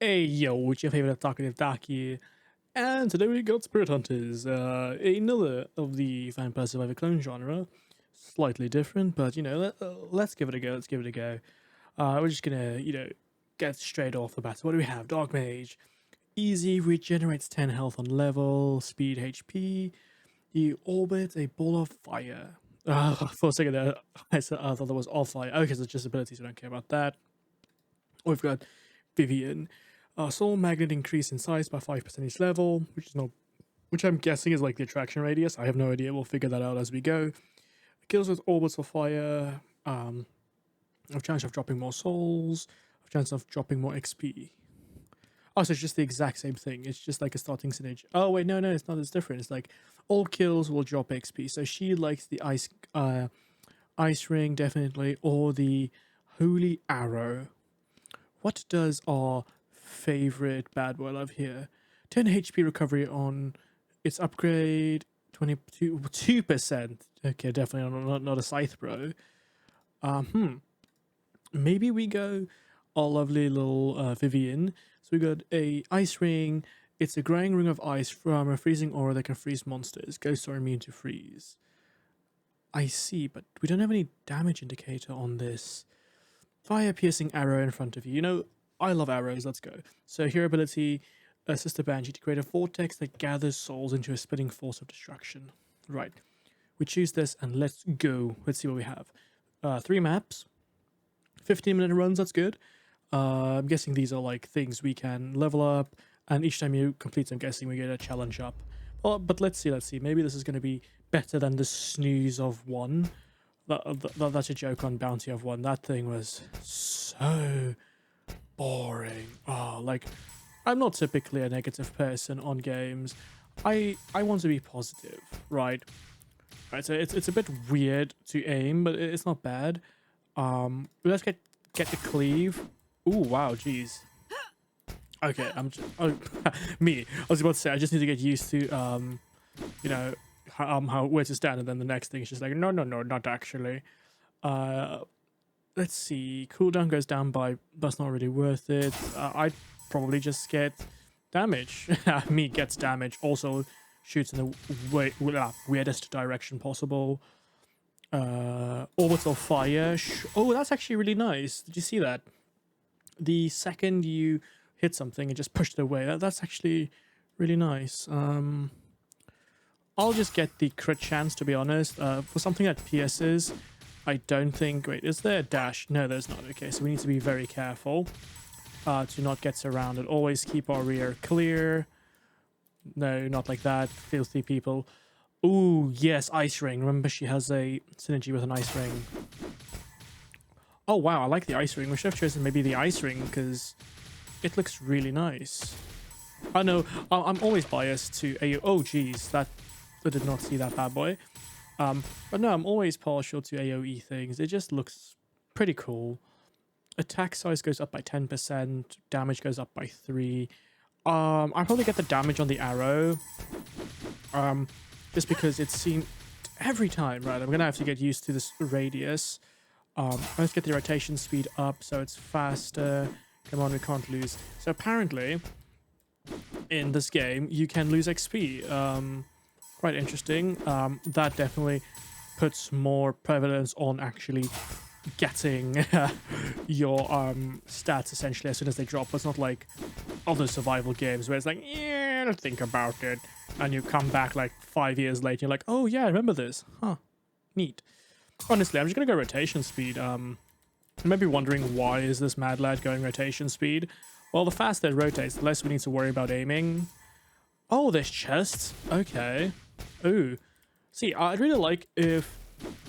Hey yo, it's your favorite talkative Daki, and today we got Spirit Hunters, another of the vampire survivor clone genre. Slightly different, but let's give it a go. Let's give it a go. We're just gonna, get straight off the bat. So what do we have? Dark Mage, easy, regenerates 10 health on level, speed HP. He orbits a ball of fire. For a second there, I thought that was all fire. Okay, so it's just abilities. We don't care about that. We've got Vivian. Soul magnet increase in size by 5% each level, which I'm guessing is like the attraction radius. I have no idea. We'll figure that out as we go. Kills with orbits of fire. A chance of dropping more souls. A chance of dropping more XP. Oh, so it's just the exact same thing. It's just like a starting synergy. Oh wait, no, it's not. It's different. It's like all kills will drop XP. So she likes the ice ring definitely, or the holy arrow. What does our favorite bad boy love here? 10 HP recovery on its upgrade, 2%. Okay, definitely not a scythe bro. Maybe we go our lovely little Vivian. So we got a ice ring. It's a growing ring of ice from a freezing aura that can freeze monsters. Ghosts are immune to freeze. I see, but we don't have any damage indicator on this. Fire piercing arrow in front of you. I love arrows. Let's go. So here ability, Sister Banshee, to create a vortex that gathers souls into a spinning force of destruction. Right. We choose this and let's go. Let's see what we have. 3 maps. 15-minute runs. That's good. I'm guessing these are like things we can level up, and each time you complete, I'm guessing we get a challenge up. But let's see. Maybe this is going to be better than the snooze of 1. That's a joke on Bounty of 1. That thing was so boring. Like, I'm not typically a negative person on games. I want to be positive, right? Right, so it's a bit weird to aim, but it's not bad. Let's get the cleave. Ooh, wow, jeez. Okay, me. I was about to say I just need to get used to how where to stand, and then the next thing is just like no, not actually. Let's see. Cooldown goes down by, that's not really worth it. I'd probably just get damage. Me gets damage. Also shoots in the weirdest direction possible. Orbital fire. Oh, that's actually really nice. Did you see that? The second you hit something and just push it away. That's actually really nice. I'll just get the crit chance, to be honest. For something that pierces, I don't think... Wait, is there a dash? No, there's not. Okay, so we need to be very careful to not get surrounded. Always keep our rear clear. No, not like that. Filthy people. Ooh, yes, Ice Ring. Remember, she has a synergy with an Ice Ring. Oh, wow, I like the Ice Ring. We should have chosen maybe the Ice Ring because it looks really nice. Oh, no, I'm always biased to AoE. Oh, geez, I did not see that bad boy. But no, I'm always partial to AoE things. It just looks pretty cool. Attack size goes up by 10%. Damage goes up by 3. I'll probably get the damage on the arrow. Just because it seemed every time, right? I'm going to have to get used to this radius. Let's get the rotation speed up so it's faster. Come on, we can't lose. So apparently, in this game, you can lose XP. Quite interesting. That definitely puts more prevalence on actually getting your stats essentially as soon as they drop. It's not like other survival games where it's like, yeah, don't think about it, and you come back like 5 years later, you're like, oh yeah, I remember this. Huh, neat. Honestly, I'm just gonna go rotation speed. You may be wondering, why is this mad lad going rotation speed? Well, the faster it rotates, the less we need to worry about aiming. Oh, there's chests. Okay. Ooh. See, I'd really like if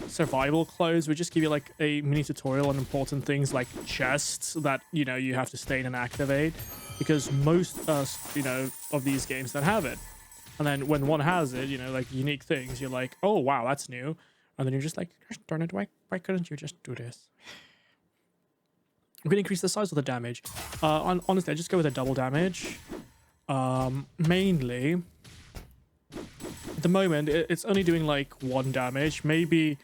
survival clothes would just give you like a mini tutorial on important things like chests that, you have to stay and activate. Because most, of these games don't have it. And then when one has it, like unique things, you're like, oh, wow, that's new. And then you're just like, darn it, why couldn't you just do this? I'm going to increase the size of the damage. Honestly, I just go with a double damage. Mainly, at the moment, it's only doing like 1 damage. Maybe,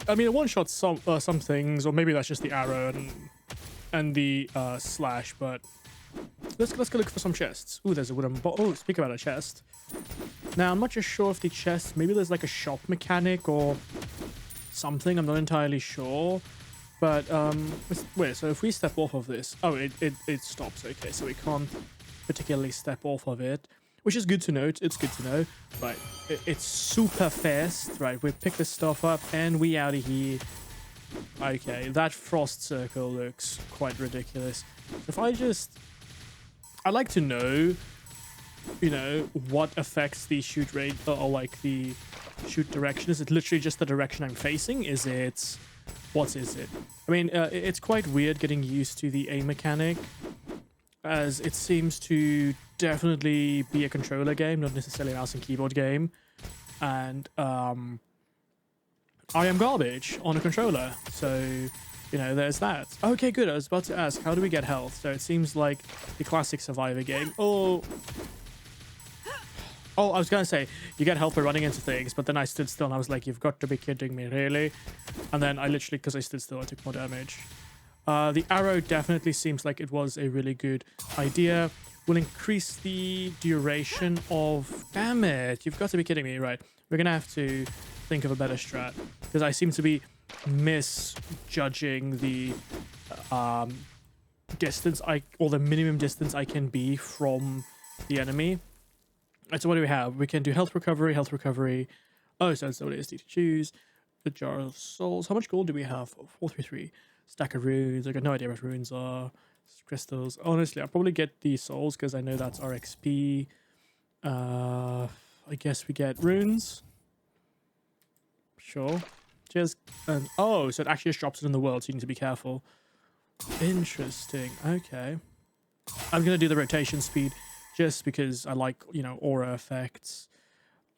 I mean, it one-shots some things, or maybe that's just the arrow, and the slash, but let's go look for some chests. Ooh, there's a wooden oh, speak about a chest. Now, I'm not just sure if the chest, maybe there's like a shop mechanic or something, I'm not entirely sure. But, wait, so if we step off of this, oh, it stops, okay, so we can't particularly step off of it, which is good to note, it's good to know, right, it's super fast, right, we pick this stuff up, and we out of here. Okay, that frost circle looks quite ridiculous. If I'd like to know, you know, what affects the shoot rate, or like the shoot direction. Is it literally just the direction I'm facing? Is it... what is it? I mean, it's quite weird getting used to the aim mechanic, as it seems to definitely be a controller game, not necessarily a mouse and keyboard game. And I am garbage on a controller, so, you know, there's that. Okay, good. I was about to ask, how do we get health? So it seems like the classic Survivor game. Oh, I was going to say, you get health by running into things, but then I stood still and I was like, you've got to be kidding me, really? And then I literally, because I stood still, I took more damage. The arrow definitely seems like it was a really good idea. Will increase the duration of... damn it, you've got to be kidding me. Right, we're going to have to think of a better strat, because I seem to be misjudging the distance or the minimum distance I can be from the enemy. Right, so what do we have? We can do health recovery. Oh, so that's what it is to choose. The jar of souls. How much gold do we have? 433. Stack of runes. I got no idea what runes are. Crystals. Honestly, I'll probably get the souls because I know that's our XP. I guess we get runes. Sure. Cheers. And oh, so it actually just drops it in the world, so you need to be careful. Interesting. Okay. I'm gonna do the rotation speed, just because I like, you know, aura effects.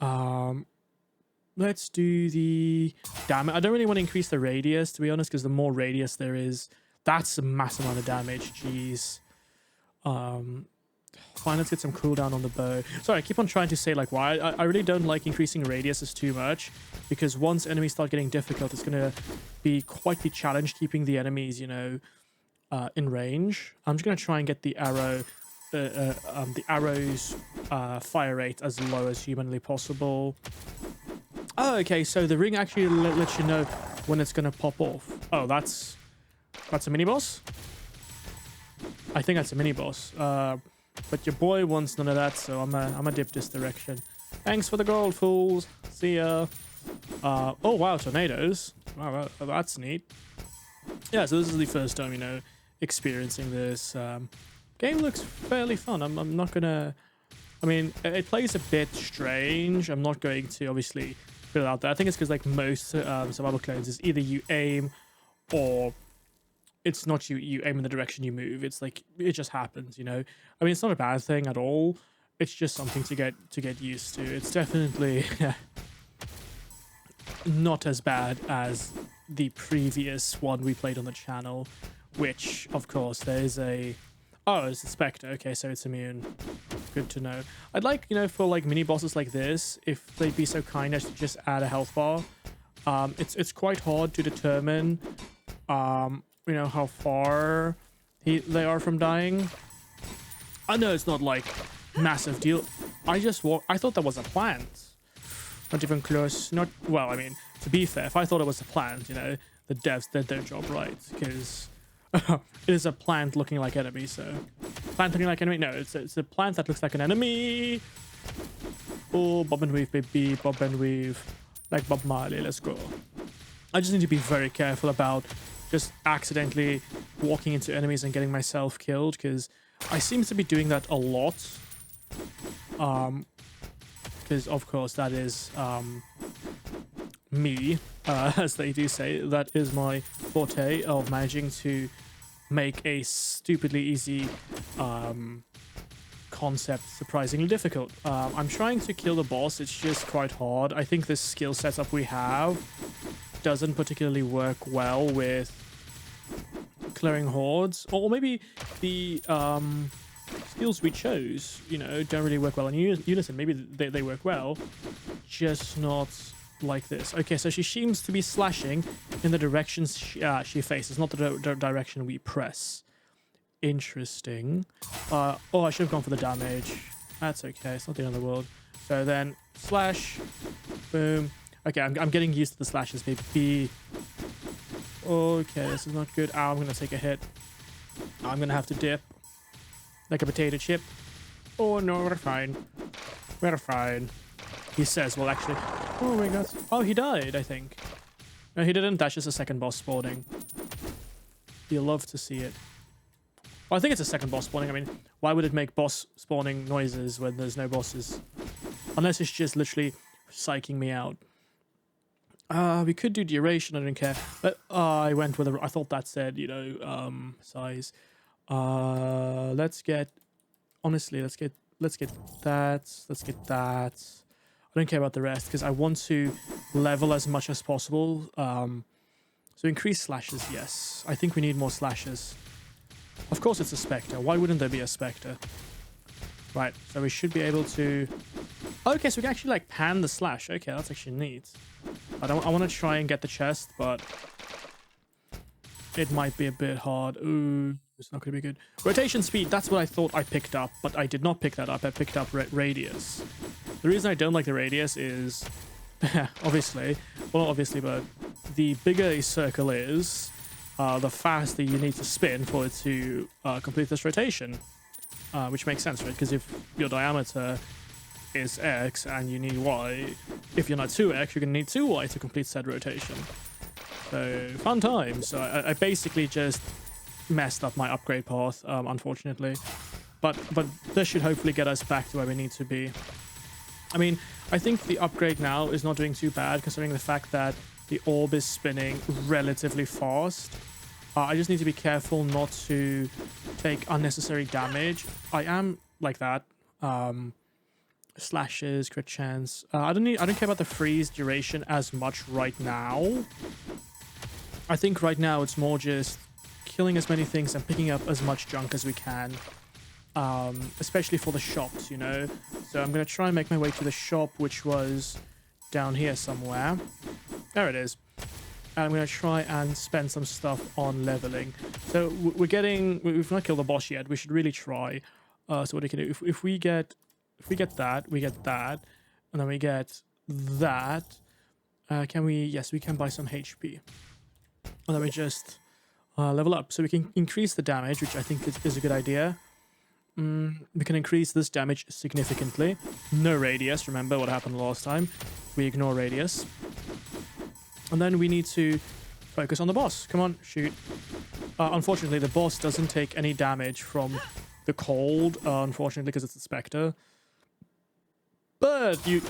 Let's do the damage. I don't really want to increase the radius, to be honest, because the more radius there is, that's a massive amount of damage. Jeez. Fine, let's get some cooldown on the bow. Sorry, I keep on trying to say, like, why. I really don't like increasing radiuses too much, because once enemies start getting difficult, it's going to be quite the challenge keeping the enemies, you know, in range. I'm just going to try and get the arrow... the arrow's fire rate as low as humanly possible. Oh, okay, so the ring actually lets you know when it's gonna pop off. Oh, that's a mini boss. I think that's a mini boss. But your boy wants none of that, so I'm a dip this direction. Thanks for the gold, fools. See ya. Oh wow, tornadoes. Wow, that's neat. Yeah, so this is the first time, you know, experiencing this. Game looks fairly fun. I'm not gonna... I mean, it plays a bit strange. I'm not going to, obviously, put it out there. I think it's because, like, most survival clones is either you aim or it's not you aim in the direction you move. It's like, it just happens, you know? I mean, it's not a bad thing at all. It's just something to get used to. It's definitely not as bad as the previous one we played on the channel, which, of course, there is a... oh, it's a Spectre. Okay, so it's immune. Good to know. I'd like, you know, for like mini bosses like this, if they'd be so kind as to just add a health bar. It's quite hard to determine, you know, how far they are from dying. I know it's not like massive deal. I thought that was a plant. Not even close. Not well. I mean, to be fair, if I thought it was a plant, you know, the devs did their job right, because. It is a plant looking like enemy, so... plant looking like enemy? No, it's a plant that looks like an enemy. Oh, bob and weave, baby. Bob and weave. Like Bob Marley, let's go. I just need to be very careful about just accidentally walking into enemies and getting myself killed, because I seem to be doing that a lot. Because, of course, that is... me, as they do say. That is my forte of managing to make a stupidly easy concept surprisingly difficult. I'm trying to kill the boss. It's just quite hard. I think this skill setup we have doesn't particularly work well with clearing hordes, or maybe the skills we chose, you know, don't really work well in unison. Maybe they work well, just not like this. Okay, so she seems to be slashing in the directions she faces, not the direction we press. interesting. Oh, I should have gone for the damage. That's okay. It's not the end of the world. So then slash, boom. Okay, I'm getting used to the slashes, maybe. Okay, this is not good. Ow, I'm going to take a hit. I'm going to have to dip like a potato chip. Oh, no, we're fine. We're fine. He says, well, actually... Oh, my God. Oh, he died, I think. No, he didn't. That's just a second boss spawning. You'll love to see it. Well, I think it's a second boss spawning. I mean, why would it make boss spawning noises when there's no bosses? Unless it's just literally psyching me out. We could do duration, I don't care. But I went with a... I thought that said, you know, size. Let's get... Honestly, let's get that. Let's get that. I don't care about the rest because I want to level as much as possible. So increase slashes, yes. I think we need more slashes. Of course it's a Spectre. Why wouldn't there be a Spectre? Right, so we should be able to... Okay, so we can actually like pan the slash. Okay, that's actually neat. I want to try and get the chest, but it might be a bit hard. Ooh, it's not going to be good. Rotation speed, that's what I thought I picked up, but I did not pick that up. I picked up radius. The reason I don't like the radius is, obviously, well, not obviously, but the bigger a circle is, the faster you need to spin for it to complete this rotation. Which makes sense, right? Because if your diameter is X and you need Y, if you're not 2X, you're going to need 2Y to complete said rotation. So, fun times. So I basically just messed up my upgrade path, unfortunately. But this should hopefully get us back to where we need to be. I mean, I think the upgrade now is not doing too bad, considering the fact that the orb is spinning relatively fast. I just need to be careful not to take unnecessary damage. I am like that. Slashes, crit chance. I don't care about the freeze duration as much right now. I think right now it's more just killing as many things and picking up as much junk as we can. Especially for the shops, you know. So I'm going to try and make my way to the shop, which was down here somewhere. There it is. And I'm going to try and spend some stuff on leveling. So we've not killed the boss yet. We should really try. So what we can do, if we get that, we get that, and then we get that. Can we? Yes, we can buy some HP. And then we just level up. So we can increase the damage, which I think is a good idea. We can increase this damage significantly. No radius. Remember what happened last time. We ignore radius. And then we need to focus on the boss. Come on, shoot. Unfortunately, the boss doesn't take any damage from the cold, unfortunately, because it's a Spectre. But you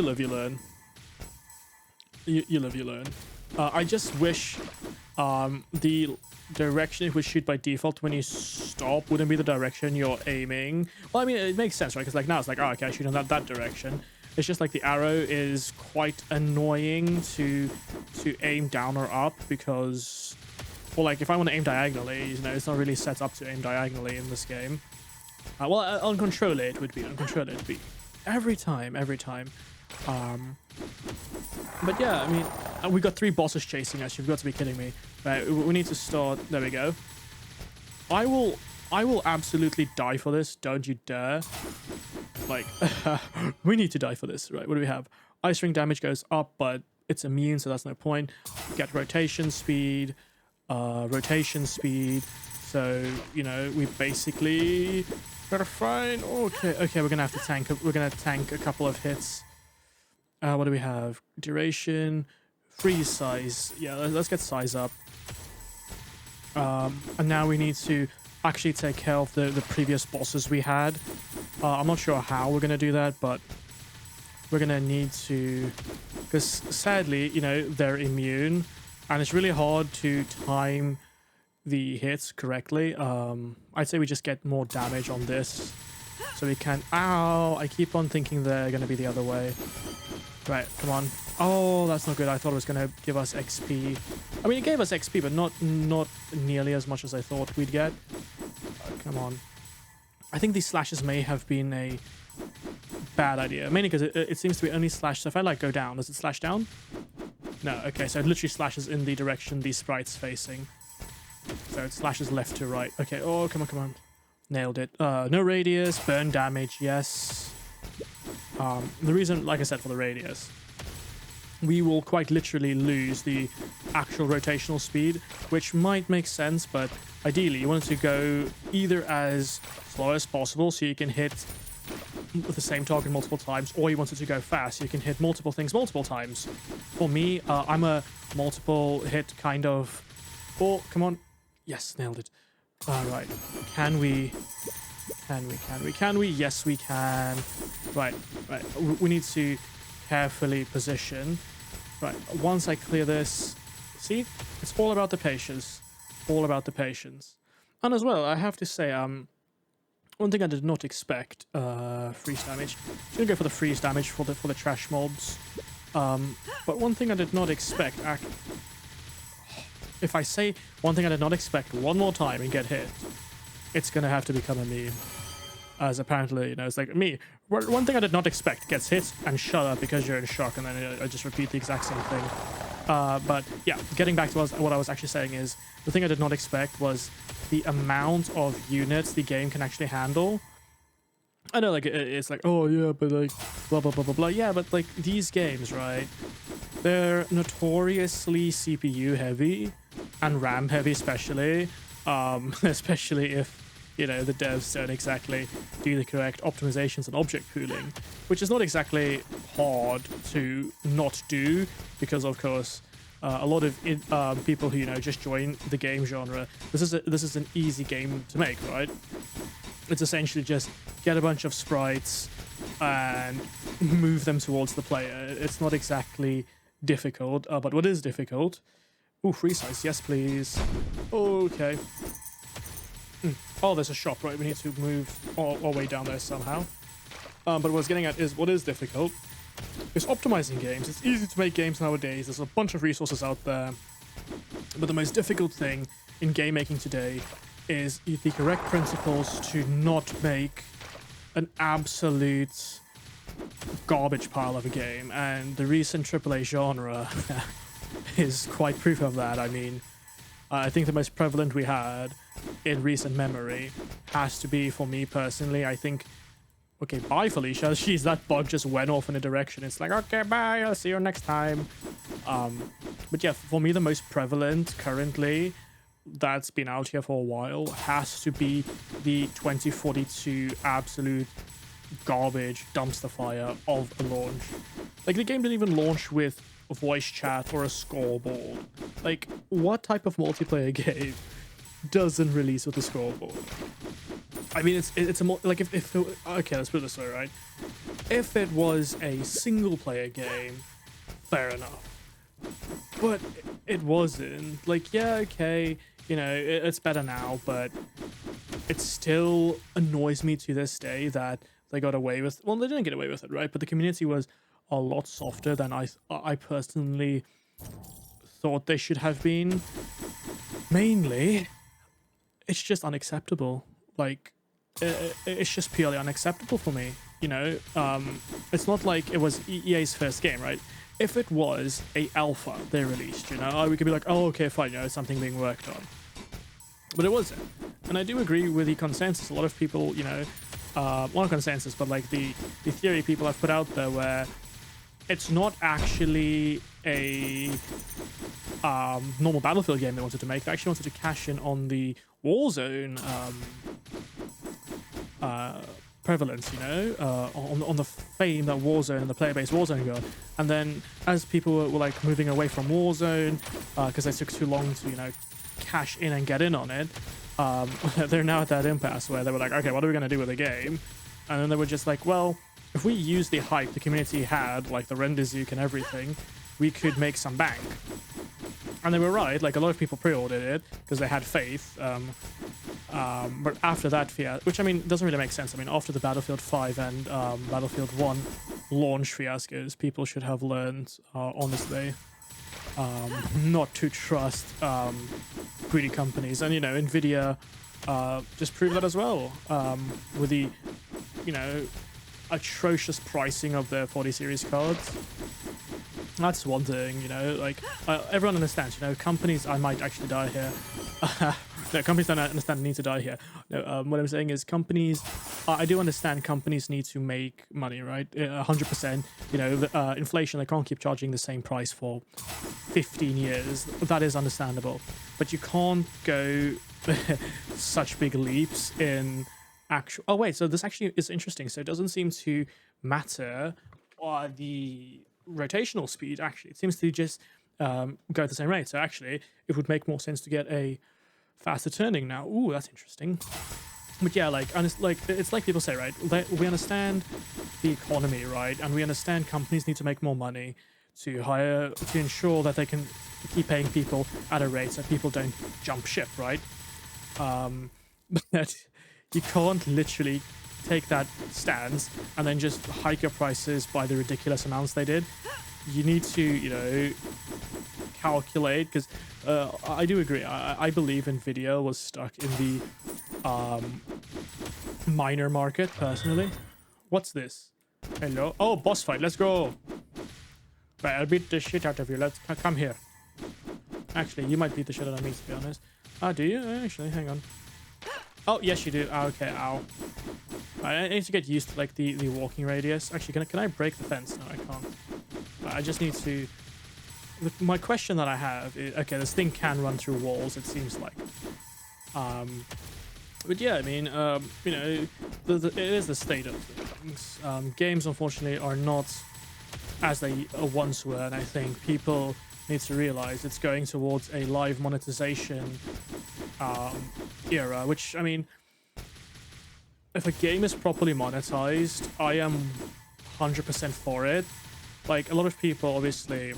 live, you learn. You live, you learn. I just wish the direction it would shoot by default when you stop wouldn't be the direction you're aiming. Well, I mean, it makes sense, right? Because like now it's like, oh, okay, I shoot in that direction. It's just like the arrow is quite annoying to aim down or up because, well, like if I want to aim diagonally, you know, it's not really set up to aim diagonally in this game. Well, on control it would be. On control it would be. Every time. But yeah, I mean, we got 3 bosses chasing us. You've got to be kidding me. Right, we need to start. There we go. I will absolutely die for this. Don't you dare. Like, we need to die for this. Right, what do we have? Ice ring damage goes up, but it's immune, so that's no point. Get rotation speed. So, you know, we basically... We're fine. Okay, we're gonna have to tank. We're gonna tank a couple of hits. What do we have? Duration, freeze size. Yeah, let's get size up. And now we need to actually take care of the previous bosses we had. I'm not sure how we're gonna do that, but we're gonna need to, because sadly, you know, they're immune, and it's really hard to time the hits correctly. I'd say we just get more damage on this so we can... Ow! I keep on thinking they're going to be the other way. Right, come on. Oh, that's not good. I thought it was going to give us XP. I mean, it gave us XP, but not nearly as much as I thought we'd get. Come on. I think these slashes may have been a bad idea, mainly because it seems to be only slash. So if I like go down, does it slash down? No, okay, so it literally slashes in the direction these sprites facing. So it slashes left to right. Okay, oh, come on, come on. Nailed it. No radius, burn damage, yes. The reason, like I said, for the radius, we will quite literally lose the actual rotational speed, which might make sense, but ideally you want it to go either as slow as possible so you can hit the same target multiple times, or you want it to go fast so you can hit multiple things multiple times. For me, I'm a multiple hit kind of... Oh, come on. Yes, nailed it. All right. Can we? Yes, we can. Right. We need to carefully position. Right. Once I clear this, see, it's all about the patience. All about the patience. And as well, I have to say, one thing I did not expect, freeze damage. I'm gonna go for the freeze damage for the trash mobs. But one thing I did not expect. If I say one thing I did not expect one more time and get hit, it's gonna have to become a meme. As apparently, you know, it's like me. One thing I did not expect gets hit and shut up because you're in shock, and then I just repeat the exact same thing. But yeah, getting back to what I was actually saying is, the thing I did not expect was the amount of units the game can actually handle. I know, like, it's like, oh yeah, but like, blah, blah, blah, blah, blah. Yeah, but like, these games, right? They're notoriously CPU heavy and RAM heavy, especially. Especially if, you know, the devs don't exactly do the correct optimizations and object pooling, which is not exactly hard to not do, because of course a lot of people who, you know, just join the game genre, this is an easy game to make, right? It's essentially just get a bunch of sprites and move them towards the player. It's not exactly difficult, but what is difficult... Ooh, free size, yes please. Okay. Oh, there's a shop, right? We need to move our way down there somehow. But what I was getting at is, what is difficult is optimizing games. It's easy to make games nowadays. There's a bunch of resources out there. But the most difficult thing in game making today is the correct principles to not make an absolute garbage pile of a game. And the recent AAA genre is quite proof of that. I mean, I think the most prevalent we had in recent memory has to be, for me personally, I think... Okay, bye Felicia. Jeez, that bug just went off in a direction. It's like, okay, bye, I'll see you next time. But yeah, for me, the most prevalent currently that's been out here for a while has to be the 2042 absolute garbage dumpster fire of a launch. Like, the game didn't even launch with a voice chat or a scoreboard. Like, what type of multiplayer game doesn't release with a scoreboard? I mean, it's a more, like, if it, okay, let's put it this way, right? If it was a single player game, fair enough. But it wasn't. Like, yeah, okay, you know, it's better now, but it still annoys me to this day that they got away with... Well, they didn't get away with it, right? But the community was a lot softer than I personally thought they should have been. Mainly, it's just unacceptable. Like, it's just purely unacceptable for me, you know? It's not like it was EA's first game, right? If it was a alpha they released, you know, we could be like, oh, okay, fine, you know, it's something being worked on. But it wasn't. And I do agree with the consensus. A lot of people, you know, not consensus, but like the theory people have put out there where it's not actually a normal Battlefield game they wanted to make. They actually wanted to cash in on the Warzone prevalence, you know, on the fame that Warzone and the player-based Warzone got. And then as people were like moving away from Warzone because they took too long to, you know, cash in and get in on it, they're now at that impasse where they were like, okay, what are we going to do with the game? And then they were just like, well, if we use the hype the community had, like the render zook and everything, we could make some bank. And they were right. Like, a lot of people pre-ordered it because they had faith. But after that fiasco, which, I mean, doesn't really make sense. I mean, after the Battlefield 5 and Battlefield 1 launch fiascos, people should have learned, honestly, not to trust greedy companies. And, you know, Nvidia just proved that as well with the, you know, atrocious pricing of their 40 series cards. That's one thing, you know, like, everyone understands, you know, companies, I might actually die here. No, companies don't understand the need to die here. No, what I'm saying is companies. I do understand companies need to make money, right? 100%. You know, inflation. They can't keep charging the same price for 15 years. That is understandable, but you can't go such big leaps in actual. Oh wait, so this actually is interesting. So it doesn't seem to matter the rotational speed. Actually, it seems to just go at the same rate. So actually, it would make more sense to get a faster turning now. Ooh, that's interesting. But yeah, like, it's like people say, right? We understand the economy, right? And we understand companies need to make more money to ensure that they can keep paying people at a rate so people don't jump ship, right? But you can't literally take that stance and then just hike your prices by the ridiculous amounts they did. You need to, you know, calculate, because I do agree. I believe Nvidia was stuck in the miner market, personally. What's this? Hello? Oh, boss fight. Let's go. Right, I'll beat the shit out of you. Let's come here. Actually, you might beat the shit out of me, to be honest. Ah, do you? Actually, hang on. Oh, yes, you do. Ah, okay, ow. I need to get used to, like, the walking radius. Actually, can I break the fence? No, I can't. I just need to... My question that I have is... Okay, this thing can run through walls, it seems like. But yeah, I mean, you know, it is the state of things. Games, unfortunately, are not as they once were, and I think people need to realize it's going towards a live monetization era, which, I mean, if a game is properly monetized, I am 100% for it. Like, a lot of people, obviously...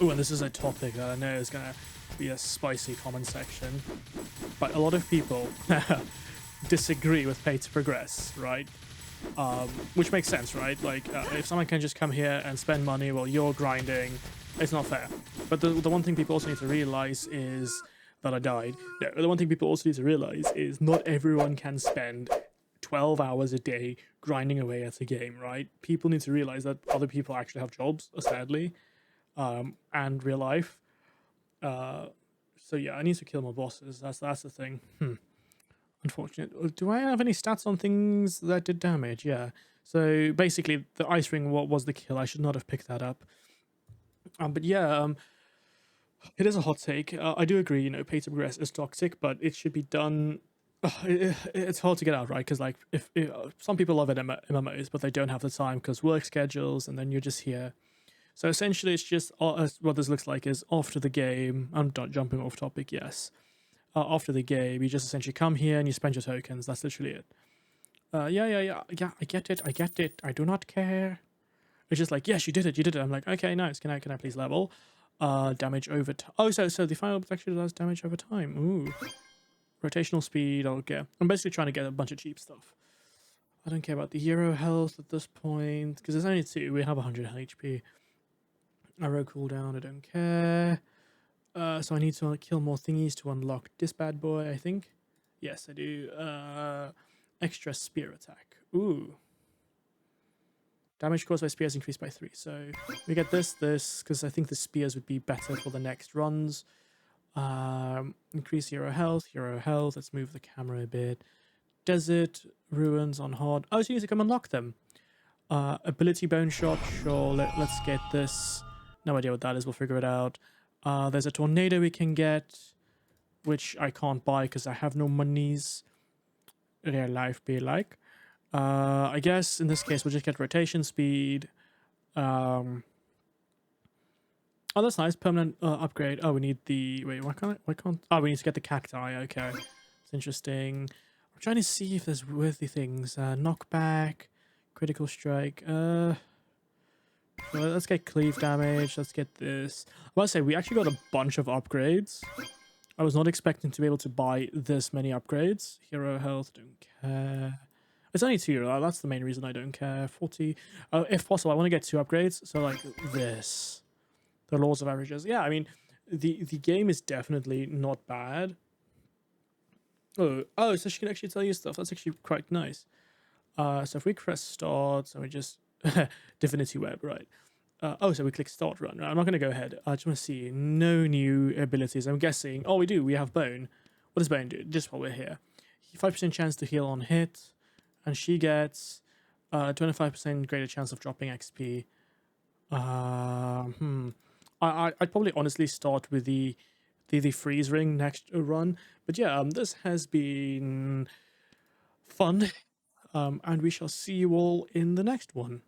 Ooh, and this is a topic that I know is going to be a spicy comment section, but a lot of people disagree with pay to progress, right? Which makes sense, right? Like, if someone can just come here and spend money while you're grinding, it's not fair. But the one thing people also need to realize is that I died. No, the one thing people also need to realize is not everyone can spend 12 hours a day grinding away at a game, right? People need to realize that other people actually have jobs, sadly, and real life. So yeah, I need to kill my bosses. That's the thing. Unfortunate. Do I have any stats on things that did damage? Yeah. So basically, the ice ring was the kill. I should not have picked that up. But yeah, it is a hot take. I do agree. You know, pay to progress is toxic, but it should be done. It's hard to get out, right? Because like, if some people love it MMOs, but they don't have the time because work schedules, and then you're just here. So essentially, it's just what this looks like is after the game. I'm not jumping off topic. Yes. After the game, you just essentially come here and you spend your tokens. That's literally it. Yeah. I get it. I do not care. It's just like, yes, you did it. I'm like, okay, nice. Can I please level? Damage over time. Oh, so the final actually does damage over time. Ooh. Rotational speed, I'll get. I'm basically trying to get a bunch of cheap stuff. I don't care about the hero health at this point, because there's only 2. We have 100 HP. Arrow cooldown, I don't care. So I need to kill more thingies to unlock this bad boy, I think. Yes, I do. Extra spear attack. Ooh. Damage caused by spears increased by 3. So we get this, because I think the spears would be better for the next runs. Increase hero health. Let's move the camera a bit. Desert, ruins on hard. Oh, so you need to come unlock them. Ability bone shot. Sure, let's get this. No idea what that is. We'll figure it out. There's a tornado we can get, which I can't buy because I have no monies. Real life be like. I guess in this case we'll just get rotation speed. Oh, that's nice. Permanent upgrade. Oh, we need the... Wait, why can't... Oh, we need to get the cacti. Okay. It's interesting. I'm trying to see if there's worthy things. Knockback. Critical strike. Well, let's get cleave damage. Let's get this. I want to say, we actually got a bunch of upgrades. I was not expecting to be able to buy this many upgrades. Hero health, don't care. It's only 2. That's the main reason I don't care. 40. If possible, I want to get 2 upgrades. So, like, this. The laws of averages. Yeah, I mean, the game is definitely not bad. Oh, so she can actually tell you stuff. That's actually quite nice. So if we press start, so we just... Divinity Web, right. So we click start run. Right, I'm not going to go ahead. I just want to see no new abilities. I'm guessing... Oh, we do. We have Bone, what does Bane do? Just while we're here, 5% chance to heal on hit, and she gets 25% greater chance of dropping XP. I'd probably honestly start with the freeze ring next run, but yeah, this has been fun, and we shall see you all in the next one.